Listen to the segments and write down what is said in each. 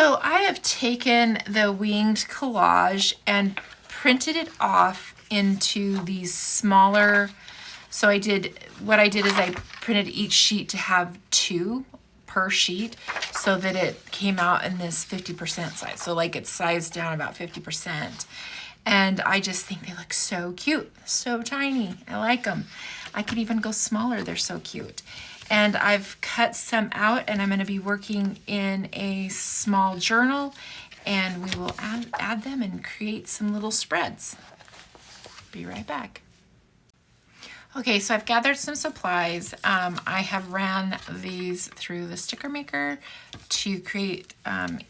So I have taken the winged collage and printed it off into these smaller, so what I did is I printed each sheet to have 2 per sheet so that it came out in this 50% size. So like it's sized down about 50%. And I just think they look so cute, so tiny. I like them. I could even go smaller, they're so cute. And I've cut some out and I'm gonna be working in a small journal and we will add them and create some little spreads. Be right back. Okay, so I've gathered some supplies. I have ran these through the sticker maker to create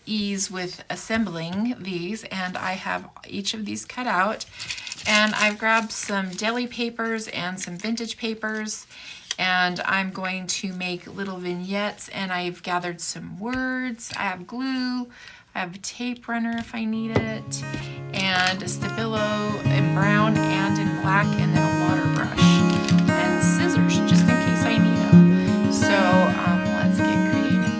ease with assembling these, and I have each of these cut out. And I've grabbed some deli papers and some vintage papers, and I'm going to make little vignettes, and I've gathered some words. I have glue, I have a tape runner if I need it, and a Stabilo in brown and in black, and then a water brush, and scissors just in case I need them. So let's get creative.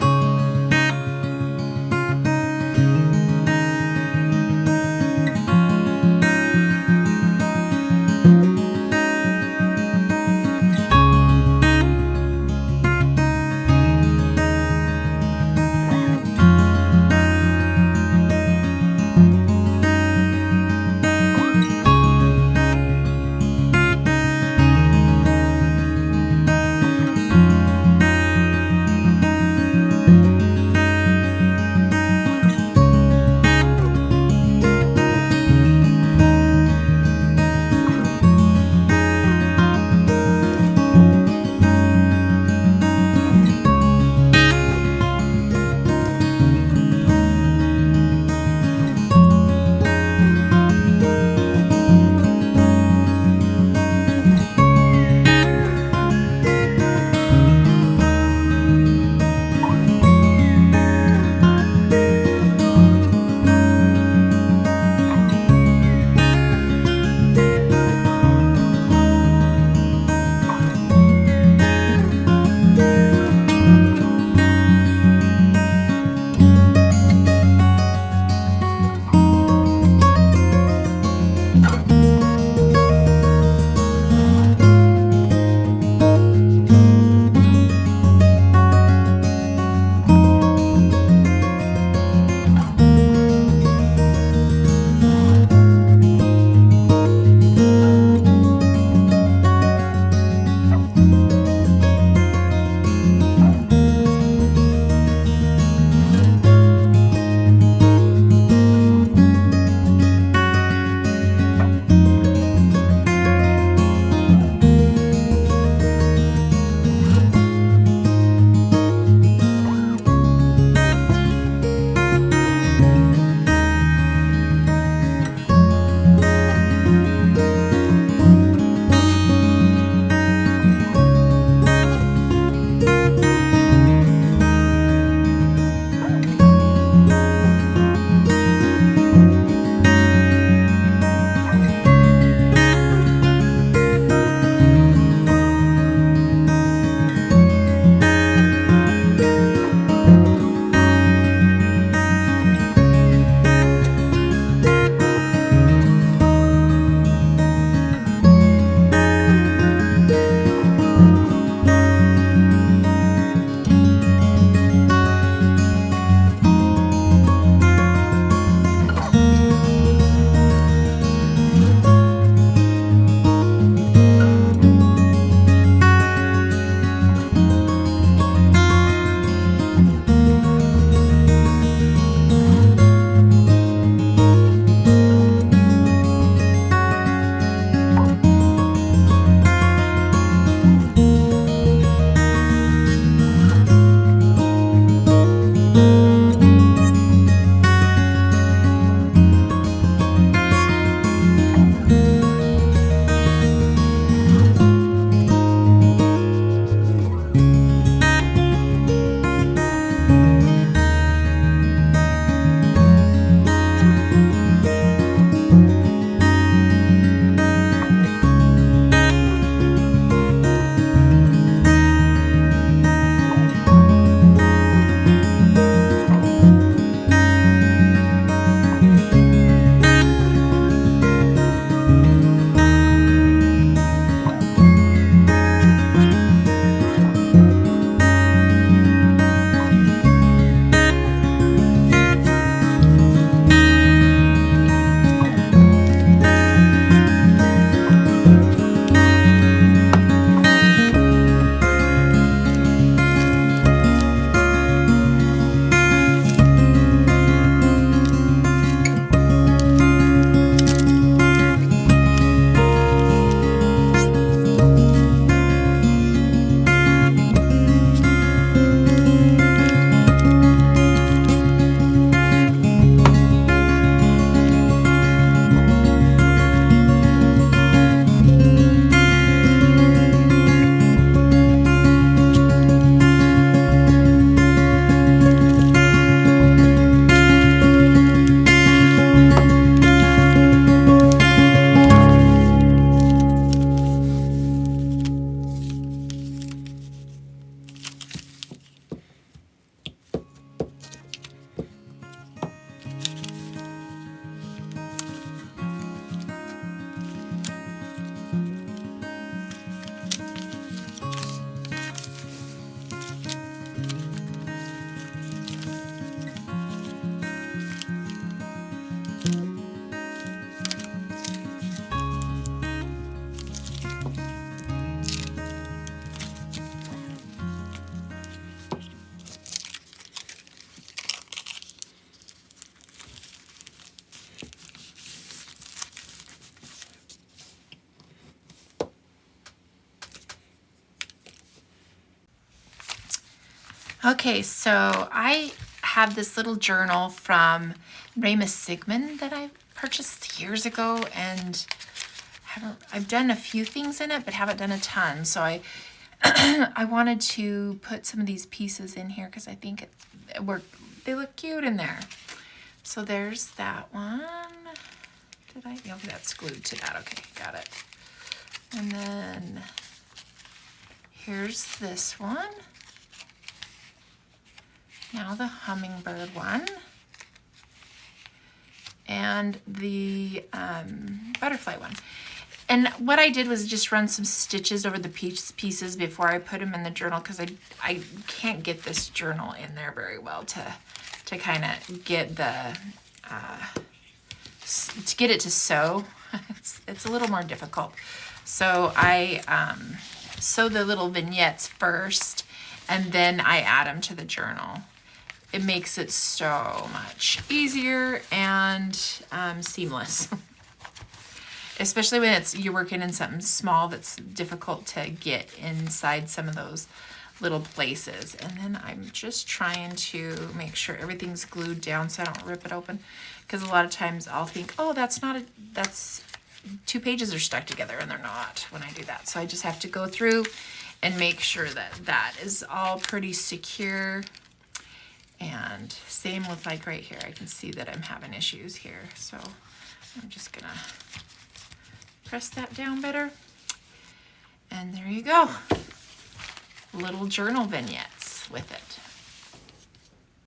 Okay, so I have this little journal from Ramus Sigmund that I purchased years ago, and I've done a few things in it, but haven't done a ton. So I I wanted to put some of these pieces in here because I think they look cute in there. So there's that one. Did I? Oh, that's glued to that. Okay, got it. And then here's this one. Now the hummingbird one. And the butterfly one. And what I did was just run some stitches over the pieces before I put them in the journal, because I can't get this journal in there very well to kind of get the to get it to sew. It's a little more difficult. So I sew the little vignettes first, and then I add them to the journal. It makes it so much easier and seamless. Especially when you're working in something small that's difficult to get inside some of those little places. And then I'm just trying to make sure everything's glued down so I don't rip it open. Because a lot of times I'll think, oh, that's 2 pages are stuck together, and they're not when I do that. So I just have to go through and make sure that that is all pretty secure. And same with like right here. I can see that I'm having issues here. So I'm just gonna press that down better. And there you go. Little journal vignettes with it.